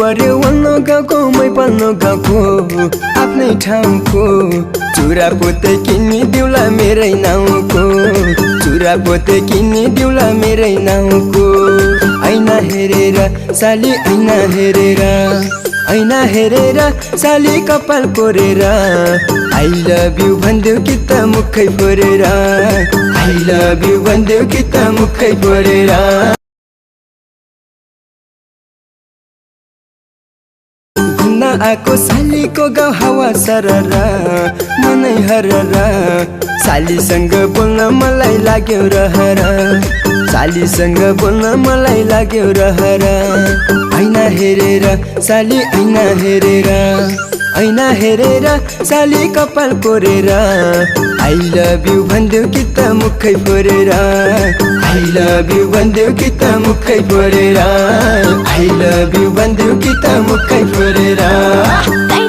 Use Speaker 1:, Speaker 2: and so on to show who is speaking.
Speaker 1: पर्यो वल्लो गाउँको मै पल्लो गाउँको आफ्नै ठाउँको चुरा पोते किन्नी दिउला मेरै नाउँको चुरा पोते किन्नी दिउला मेरै नाउँको ऐना हेरेर साली ऐना हेरेर ऐना हेरेर साली कपाल कोरेर आई लभ यु भन्देऊ कि त मुखै फोरेर आई लभ यु भन्देऊ कि त मुखै फोरेर घुम्न आको सालीको गाउँ हावा सररा मनै हररा सालीसँग बोल्न मलाई लाग्यो रहर सालीसँग बोल्न मलाई लाग्यो रहर ऐना हेरेर साली ऐना हेरेर ऐना हेरेर साली कपाल कोरेर आई लभ यु भन्देऊ कि त मुखै फोरेर आई लभ यु भन्देऊ कि त मुखै फोरेर आई लभ यु भन्देऊ कि त मुखै फोरेर